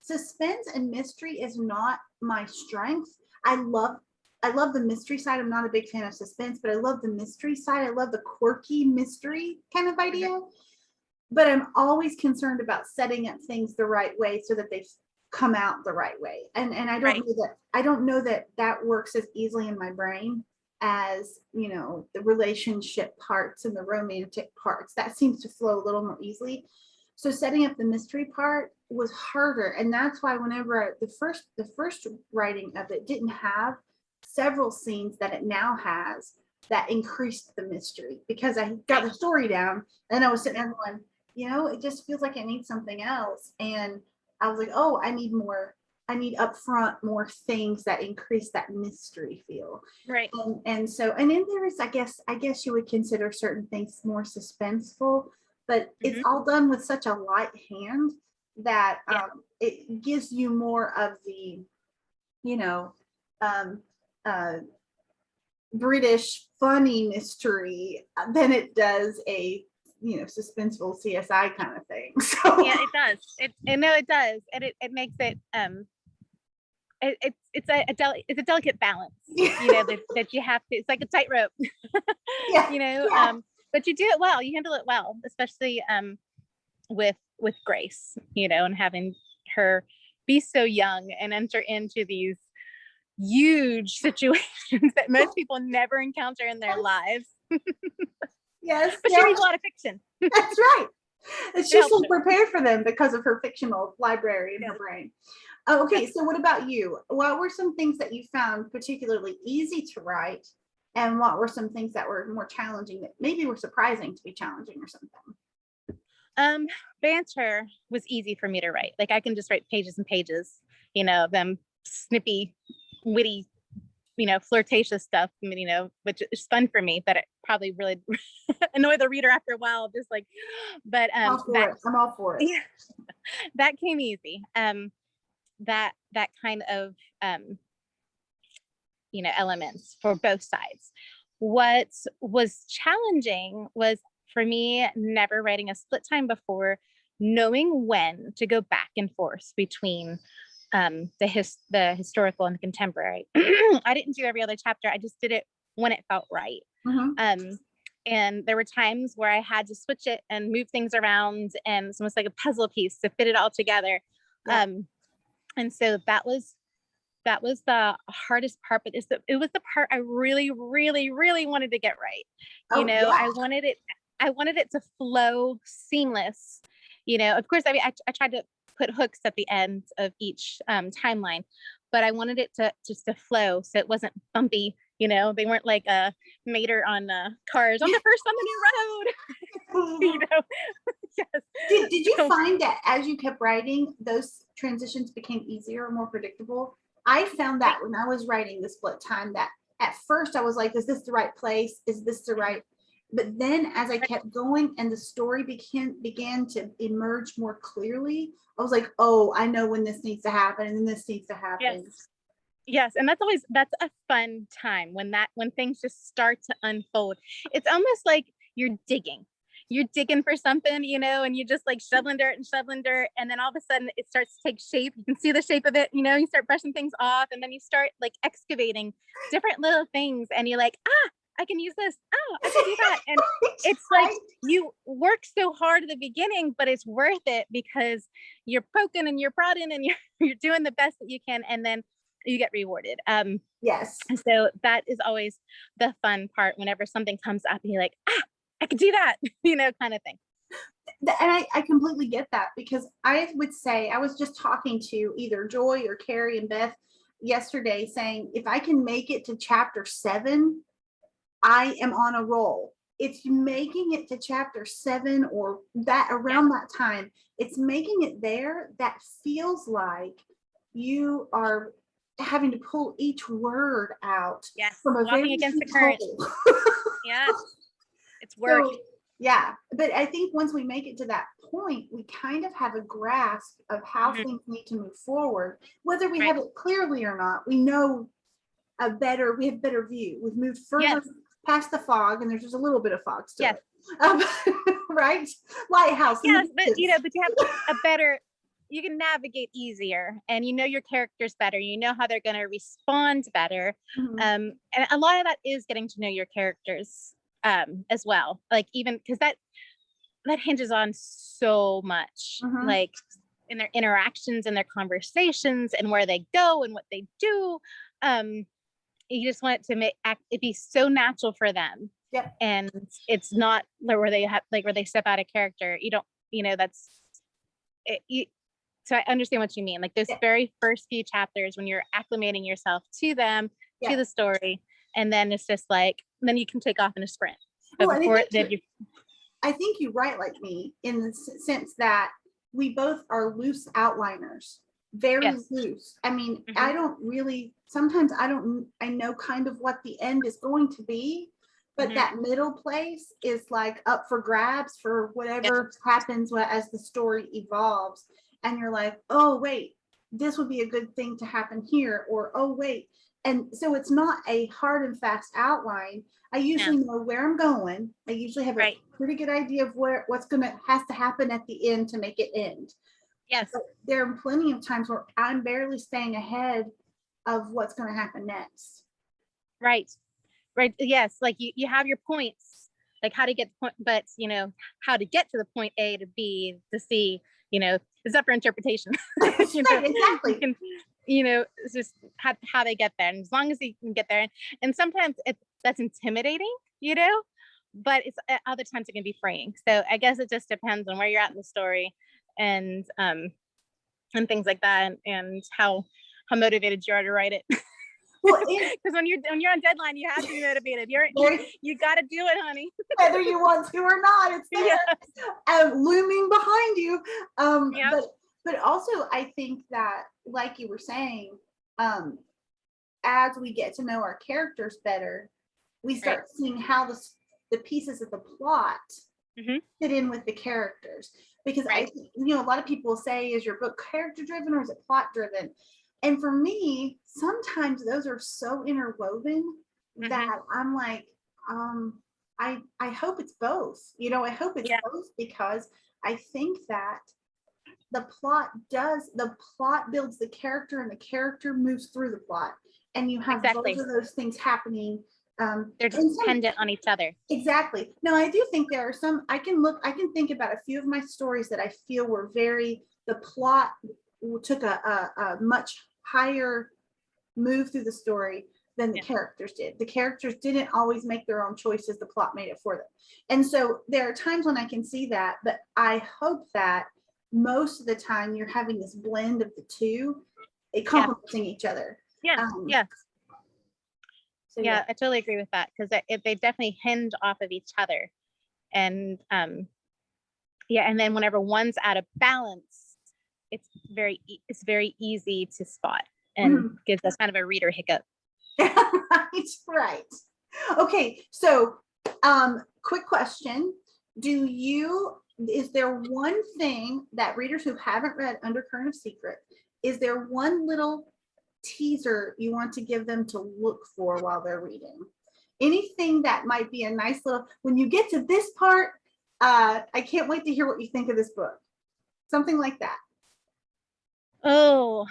[SPEAKER 1] suspense, and mystery is not my strength. I love the mystery side. I'm not a big fan of suspense, but I love the mystery side. I love the quirky mystery kind of idea. But I'm always concerned about setting up things the right way so that they come out the right way. And I don't know that works as easily in my brain as, you know, the relationship parts and the romantic parts. That seems to flow a little more easily. So setting up the mystery part was harder. And that's why whenever the first writing of it didn't have several scenes that it now has that increased the mystery, because I got the story down and I was sitting there going, you know, it just feels like it needs something else. And I was like, oh, I need upfront more things that increase that mystery feel.
[SPEAKER 2] Right.
[SPEAKER 1] And then there is, I guess you would consider certain things more suspenseful, but it's all done with such a light hand that it gives you more of the, you know, British funny mystery than it does a, you know, suspenseful CSI kind of thing. So
[SPEAKER 2] yeah, it does. It does, and it makes it it's a delicate balance, you know, that you have to. It's like a tightrope,
[SPEAKER 1] yeah,
[SPEAKER 2] you know.
[SPEAKER 1] yeah.
[SPEAKER 2] But you do it well. You handle it well, especially with Grace, you know, and having her be so young and enter into these huge situations that most people never encounter in their lives.
[SPEAKER 1] Yes,
[SPEAKER 2] but she reads a lot of fiction.
[SPEAKER 1] That's right. She's so prepared for them because of her fictional library in her brain. Okay, so what about you? What were some things that you found particularly easy to write, and what were some things that were more challenging, that maybe were surprising to be challenging or something?
[SPEAKER 2] Banter was easy for me to write. Like, I can just write pages and pages, you know, them snippy, witty, you know, flirtatious stuff, you know, which is fun for me, but it probably really annoy the reader after a while, just like, but I'm
[SPEAKER 1] all for it.
[SPEAKER 2] Yeah, that came easy. That kind of you know, elements for both sides. What was challenging was, for me, never writing a split time before, knowing when to go back and forth between the historical and the contemporary. I didn't do every other chapter. I just did it when it felt right. And there were times where I had to switch it and move things around, and it's almost like a puzzle piece to fit it all together. Yeah. And so that was the hardest part, but it was the part I really, really, really wanted to get right. You know, yeah. I wanted it to flow seamless. You know, of course, I mean, I tried to put hooks at the end of each timeline, but I wanted it to just to flow, so it wasn't bumpy. You know, they weren't like a Mater on Cars on the first on the new road. You know, yes.
[SPEAKER 1] Did you find that as you kept writing, those transitions became easier or more predictable? I found that when I was writing the split time, that at first I was like, is this the right place? Is this the right? But then as I kept going and the story began to emerge more clearly, I was like, oh, I know when this needs to happen and this needs to happen.
[SPEAKER 2] Yes. And that's a fun time when things just start to unfold. It's almost like you're digging for something, you know, and you're just like shoveling dirt, and then all of a sudden it starts to take shape. You can see the shape of it, you know, you start brushing things off, and then you start like excavating different little things, and you're like, I can use this. Oh, I can do that. And it's like you work so hard at the beginning, but it's worth it because you're poking and you're prodding and you're doing the best that you can, and then you get rewarded.
[SPEAKER 1] Yes.
[SPEAKER 2] And so that is always the fun part whenever something comes up and you're like, I could do that, kind of thing.
[SPEAKER 1] And I completely get that, because I would say, I was just talking to either Joy or Carrie and Beth yesterday saying, if I can make it to chapter 7, I am on a roll. It's making it to chapter 7 or that around that time, it's making it there that feels like you are having to pull each word out from a
[SPEAKER 2] walking
[SPEAKER 1] very
[SPEAKER 2] against the
[SPEAKER 1] deep
[SPEAKER 2] current.
[SPEAKER 1] hole.
[SPEAKER 2] Yeah, it's work.
[SPEAKER 1] So, yeah, but I think once we make it to that point, we kind of have a grasp of how things need to move forward. Whether we have it clearly or not, we know we have better view. We've moved further past the fog, and there's just a little bit of fog still. Right? Lighthouse.
[SPEAKER 2] Yes, but you have a better, you can navigate easier, and your characters better. You know how they're going to respond better. And a lot of that is getting to know your characters as well. Like, even because that hinges on so much, like in their interactions and their conversations and where they go and what they do. You just want it to it be so natural for them.
[SPEAKER 1] Yeah.
[SPEAKER 2] And it's not where they have where they step out of character. You don't, that's it. So I understand what you mean. Like those very first few chapters when you're acclimating yourself to them, to the story, and then it's just like, then you can take off in a sprint. But
[SPEAKER 1] I think you write like me in the sense that we both are loose outliners, very loose. I mean, I don't really, sometimes I know kind of what the end is going to be, but that middle place is like up for grabs for whatever happens as the story evolves. And you're like, oh, wait, this would be a good thing to happen here, or, oh, wait. And so it's not a hard and fast outline. I usually know where I'm going. I usually have a pretty good idea of what's has to happen at the end to make it end.
[SPEAKER 2] Yes.
[SPEAKER 1] But there are plenty of times where I'm barely staying ahead of what's going to happen next.
[SPEAKER 2] Right. Yes. Like you have your points, like how to get the point, but how to get to the point A to B to C, is up for interpretation.
[SPEAKER 1] Exactly.
[SPEAKER 2] It's just how they get there. And as long as you can get there, and sometimes that's intimidating, but it's other times it can be freeing. So I guess it just depends on where you're at in the story and things like that, and how motivated you are to write it. Well, because when you're on deadline, you have to be motivated. You got to do it, honey.
[SPEAKER 1] Whether you want to or not, it's there, looming behind you. But also, I think that, like you were saying, as we get to know our characters better, we start seeing how the pieces of the plot fit in with the characters. Because I think, a lot of people say, is your book character driven or is it plot driven? And for me, sometimes those are so interwoven that I'm like, I hope it's both. I hope it's both, because I think that the plot builds the character, and the character moves through the plot, and you have both of those things happening.
[SPEAKER 2] They're dependent on each other.
[SPEAKER 1] Exactly. No, I do think there are some. I can think about a few of my stories that I feel were the plot took a much higher move through the story than the characters did. The characters didn't always make their own choices. The plot made it for them. And so there are times when I can see that, but I hope that most of the time you're having this blend of the two, complementing each other. So,
[SPEAKER 2] I totally agree with that, because they definitely hinge off of each other. And and then whenever one's out of balance, it's very easy to spot, and gives us kind of a reader hiccup.
[SPEAKER 1] Right. Okay, so quick question. Is there one thing that readers who haven't read Undercurrent of Secret, is there one little teaser you want to give them to look for while they're reading? Anything that might be a nice little, when you get to this part, I can't wait to hear what you think of this book. Something like that.
[SPEAKER 2] Oh,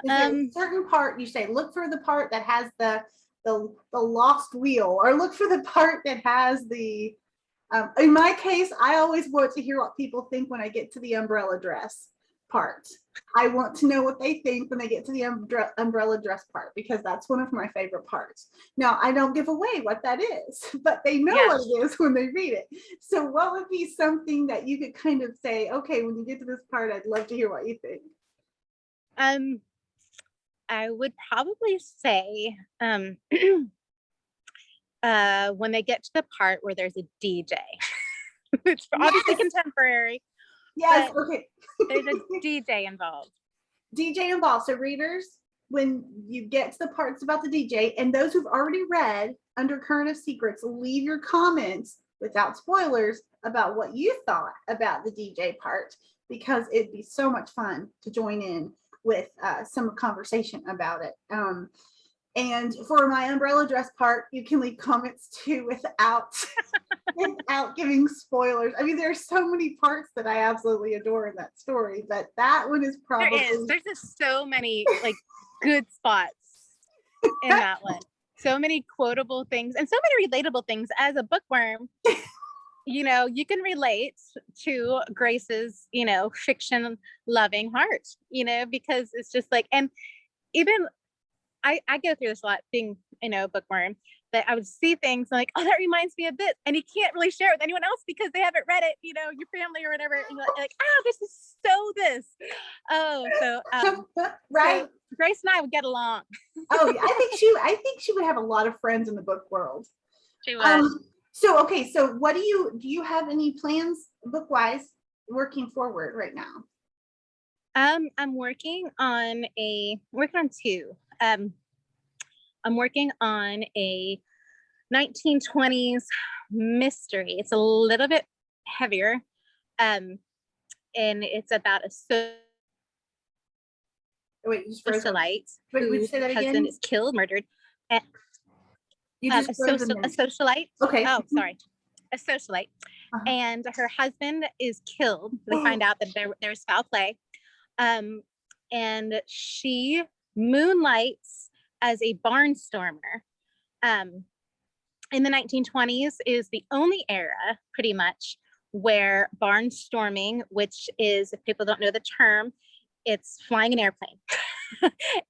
[SPEAKER 1] is there a certain part you say, look for the part that has the the lost wheel, or look for the part that has the, in my case, I always want to hear what people think when I get to the umbrella dress part. I want to know what they think when they get to the umbrella dress part, because that's one of my favorite parts. Now, I don't give away what that is, but they know what it is when they read it. So what would be something that you could kind of say, okay, when you get to this part, I'd love to hear what you think?
[SPEAKER 2] I would probably say when they get to the part where there's a DJ. It's obviously contemporary.
[SPEAKER 1] Yes, okay.
[SPEAKER 2] There's a DJ involved.
[SPEAKER 1] DJ involved. So readers, when you get to the parts about the DJ, and those who've already read Undercurrent of Secrets, leave your comments without spoilers about what you thought about the DJ part, because it'd be so much fun to join in with some conversation about it. And for my umbrella dress part, you can leave comments too without without giving spoilers. I mean, there's so many parts that I absolutely adore in that story, but that one is probably
[SPEAKER 2] there's just so many like good spots in that one. So many quotable things and so many relatable things. As a bookworm, you know, you can relate to Grace's, you know, fiction loving heart, you know, because it's just like, and even I go through this a lot being, you know, bookworm, that I would see things like, oh, that reminds me of this. And you can't really share it with anyone else because they haven't read it, you know, your family or whatever. And you're like, this is so this. Oh, so
[SPEAKER 1] right.
[SPEAKER 2] So Grace and I would get along.
[SPEAKER 1] Oh, yeah, I think she would have a lot of friends in the book world.
[SPEAKER 2] She would.
[SPEAKER 1] So okay, so what do you have any plans book-wise working forward right now?
[SPEAKER 2] I'm working on two. I'm working on a 1920s mystery. It's a little bit heavier, and it's about a socialite whose husband is killed, murdered. And, a socialite.
[SPEAKER 1] Okay.
[SPEAKER 2] Oh, sorry, a socialite, and her husband is killed. They find out that there's foul play, and she moonlights as a barnstormer. In the 1920s is the only era, pretty much, where barnstorming, which is, if people don't know the term, it's flying an airplane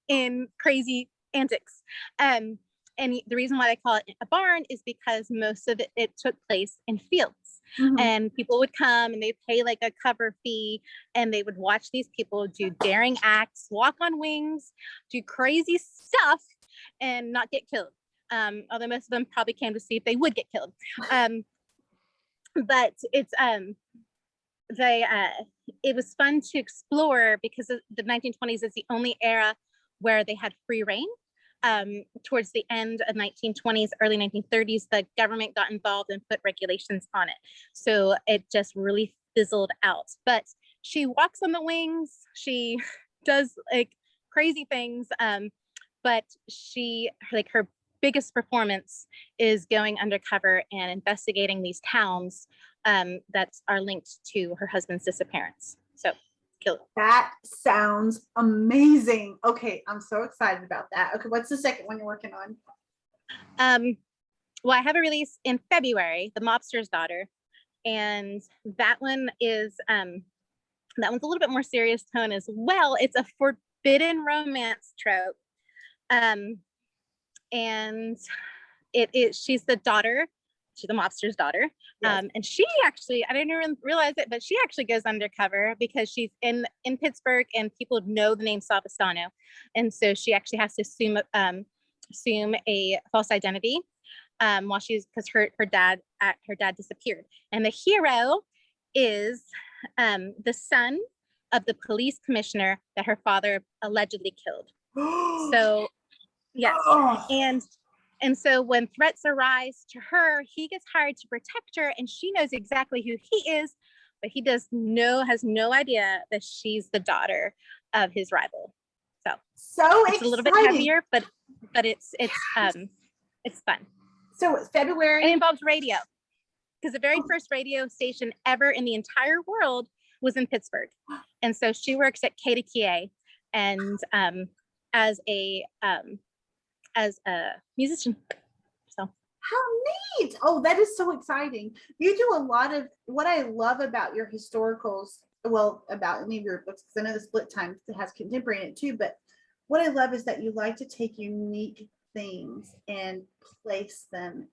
[SPEAKER 2] in crazy antics. And the reason why they call it a barn is because most of it took place in fields. And people would come and they'd pay like a cover fee, and they would watch these people do daring acts, walk on wings, do crazy stuff, and not get killed. Although most of them probably came to see if they would get killed. But it's it was fun to explore because the 1920s is the only era where they had free reign. Towards the end of 1920s, early 1930s, the government got involved and put regulations on it. So it just really fizzled out. But she walks on the wings. She does like crazy things. But her biggest performance is going undercover and investigating these towns that are linked to her husband's disappearance. So kill it.
[SPEAKER 1] That sounds amazing. Okay, I'm so excited about that. Okay, what's the second one you're working on?
[SPEAKER 2] Well, I have a release in February, The Mobster's Daughter, and that one's a little bit more serious tone as well. It's a forbidden romance trope, and she's the daughter. She's the mobster's daughter. Yes. And she actually, I didn't even realize it, but she actually goes undercover because she's in Pittsburgh and people know the name Savastano. And so she actually has to assume a false identity while because her dad disappeared. And the hero is the son of the police commissioner that her father allegedly killed. So yes. And so when threats arise to her, he gets hired to protect her, and she knows exactly who he is, but he has no idea that she's the daughter of his rival. So it's a little bit heavier, but it's fun.
[SPEAKER 1] So it's February.
[SPEAKER 2] It involves radio, because the very first radio station ever in the entire world was in Pittsburgh, and so she works at KDKA, and as a as a musician. So
[SPEAKER 1] How neat. Oh, that is so exciting. You do a lot of what I love about your historicals, well, about any of your books, because I know the Split Time has contemporary in it too, but what I love is that you like to take unique things and place them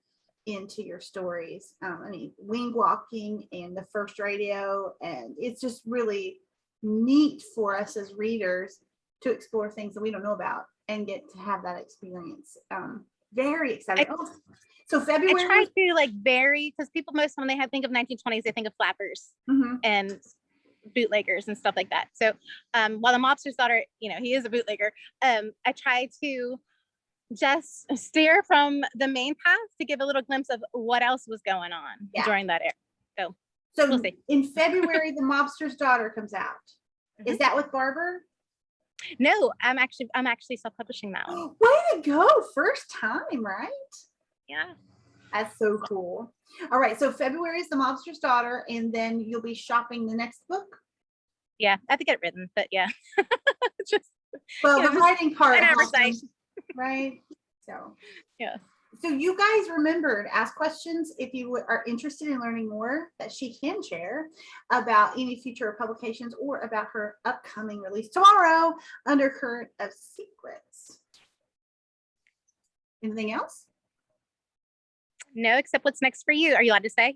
[SPEAKER 1] into your stories. I mean, wing walking and the first radio, and it's just really neat for us as readers to explore things that we don't know about and get to have that experience. Very exciting. So February.
[SPEAKER 2] I try to like vary, because people most when they think of 1920s, they think of flappers and bootleggers and stuff like that. So while the mobster's daughter, he is a bootlegger, I try to just steer from the main path to give a little glimpse of what else was going on during that era. So we'll see.
[SPEAKER 1] In February, The Mobster's Daughter comes out. Is that with Barber?
[SPEAKER 2] No, I'm actually self-publishing that one.
[SPEAKER 1] Way to go. First time, right?
[SPEAKER 2] Yeah.
[SPEAKER 1] That's so cool. All right. So February is The Mobster's Daughter, and then you'll be shopping the next book.
[SPEAKER 2] Yeah, I have to get it written, but yeah.
[SPEAKER 1] The writing part
[SPEAKER 2] happens,
[SPEAKER 1] right? So
[SPEAKER 2] yeah.
[SPEAKER 1] So you guys remembered, ask questions if you are interested in learning more that she can share about any future publications or about her upcoming release tomorrow, Undercurrent of Secrets. Anything else?
[SPEAKER 2] No, except what's next for you. Are you allowed to say?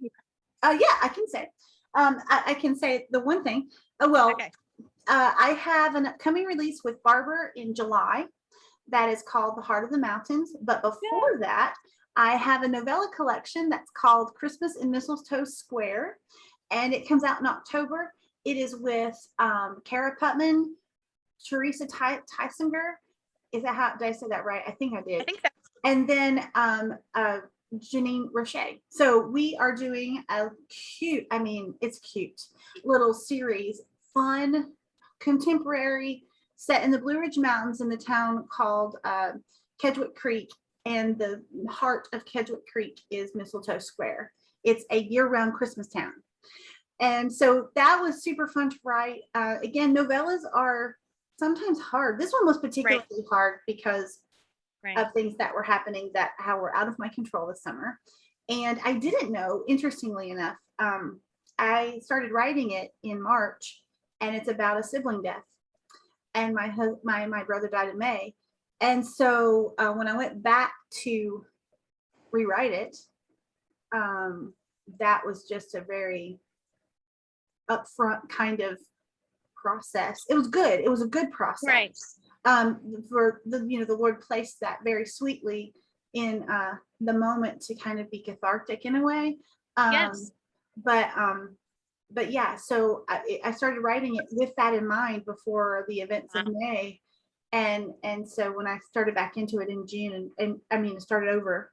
[SPEAKER 1] Yeah, I can say. I can say the one thing. Okay. I have an upcoming release with Barber in July that is called The Heart of the Mountains. But before that, I have a novella collection that's called Christmas in Mistletoe Square, and it comes out in October. It is with Kara Putman, Teresa Tysinger. Is that how, did I say that right? I think I did.
[SPEAKER 2] I think so.
[SPEAKER 1] And then Janine Roche. So we are doing a cute, it's cute little series, fun, contemporary, set in the Blue Ridge Mountains in the town called Kedgwick Creek, and the heart of Kedgwick Creek is Mistletoe Square. It's a year-round Christmas town. And so that was super fun to write. Again, novellas are sometimes hard. This one was particularly hard because of things that were happening that were out of my control this summer. And I didn't know, interestingly enough, I started writing it in March, and it's about a sibling death. And my brother died in May. And so when I went back to rewrite it, that was just a very upfront kind of process. It was good. It was a good process.
[SPEAKER 2] Right.
[SPEAKER 1] For the Lord placed that very sweetly in the moment to kind of be cathartic in a way.
[SPEAKER 2] Yes.
[SPEAKER 1] But yeah, so I started writing it with that in mind before the events of May. And so when I started back into it in June, and started over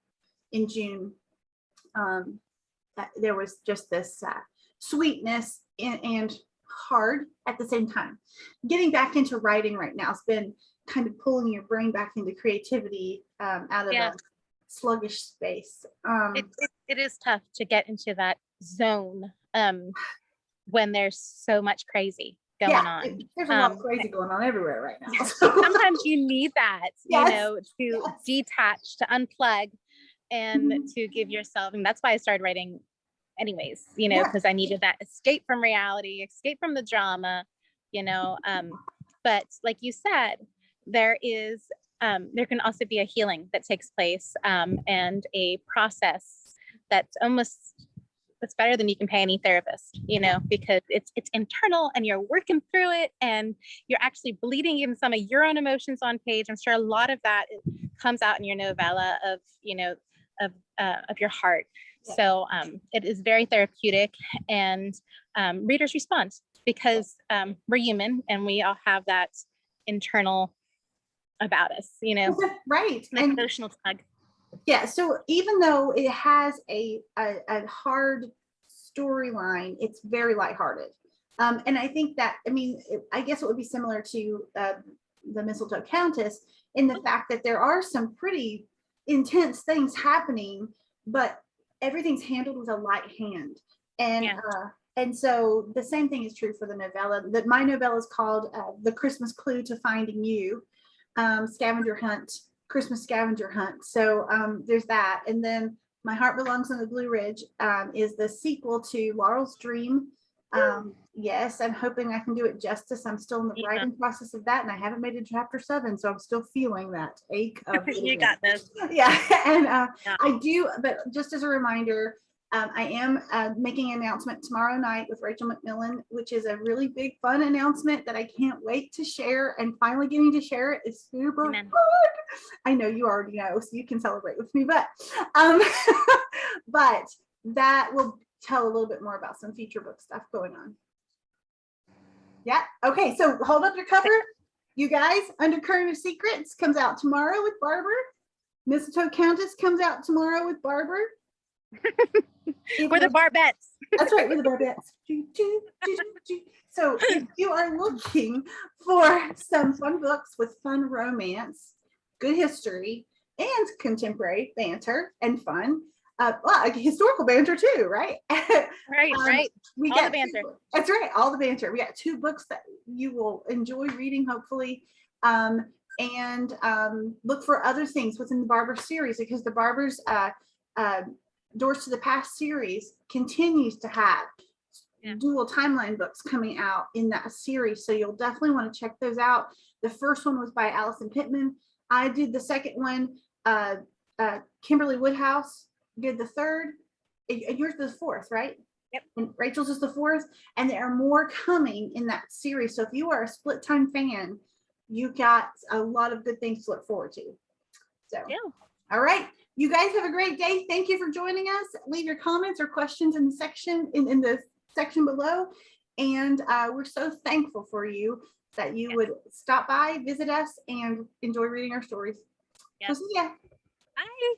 [SPEAKER 1] in June, there was just this sweetness and hard at the same time. Getting back into writing right now has been kind of pulling your brain back into creativity out of a sluggish space.
[SPEAKER 2] It is tough to get into that zone when there's so much crazy going on.
[SPEAKER 1] There's a lot of crazy going on everywhere right now.
[SPEAKER 2] Sometimes you need that, to detach, to unplug, and to give yourself, and that's why I started writing anyways, because I needed that escape from reality, escape from the drama, but like you said, there can also be a healing that takes place, and a process that's better than you can pay any therapist, because it's internal, and you're working through it, and you're actually bleeding in some of your own emotions on page. I'm sure a lot of that comes out in your novella of your heart. Yeah. So it is very therapeutic, and readers respond because we're human, and we all have that internal about us,
[SPEAKER 1] right,
[SPEAKER 2] that emotional tug.
[SPEAKER 1] Yeah, so even though it has a hard storyline, it's very lighthearted. And I think that, I guess it would be similar to the Mistletoe Countess in the fact that there are some pretty intense things happening, but everything's handled with a light hand. And so the same thing is true for the novella. My novella is called The Christmas Clue to Finding You, Scavenger Hunt Christmas scavenger hunt. So there's that. And then My Heart Belongs on the Blue Ridge is the sequel to Laurel's Dream. Yes, I'm hoping I can do it justice. I'm still in the writing process of that, and I haven't made it to chapter 7, so I'm still feeling that ache of
[SPEAKER 2] You got this.
[SPEAKER 1] Yeah, and
[SPEAKER 2] Yeah.
[SPEAKER 1] I do, but just as a reminder, I am making an announcement tomorrow night with Rachel McMillan, which is a really big, fun announcement that I can't wait to share, and finally getting to share it is super
[SPEAKER 2] Amen.
[SPEAKER 1] fun. I know you already know, so you can celebrate with me, but but that will tell a little bit more about some future book stuff going on. Yeah. Okay. So hold up your cover. You guys, Undercurrent of Secrets comes out tomorrow with Barber. Mistletoe Countess comes out tomorrow with Barber.
[SPEAKER 2] We're the Barbettes.
[SPEAKER 1] That's right. We're the Barbettes. So if you are looking for some fun books with fun romance, good history, and contemporary banter and fun, well, historical banter too, right?
[SPEAKER 2] Right.
[SPEAKER 1] We
[SPEAKER 2] All
[SPEAKER 1] got
[SPEAKER 2] the banter.
[SPEAKER 1] That's right, all the banter. We got 2 books that you will enjoy reading, hopefully, and look for other things within the Barber series, because the Barber's Doors to the Past series continues to have dual timeline books coming out in that series, so you'll definitely want to check those out. The first one was by Allison Pittman. I did the second one. Kimberly Woodhouse did the third, and yours is the fourth, right?
[SPEAKER 2] Yep.
[SPEAKER 1] And Rachel's is the fourth, and there are more coming in that series. So if you are a Split Time fan, you got a lot of good things to look forward to. So, all right, you guys have a great day. Thank you for joining us. Leave your comments or questions in the section in the section below, and we're so thankful for you that you would stop by, visit us, and enjoy reading our stories.
[SPEAKER 2] Yes.
[SPEAKER 1] So, see ya.
[SPEAKER 2] Bye.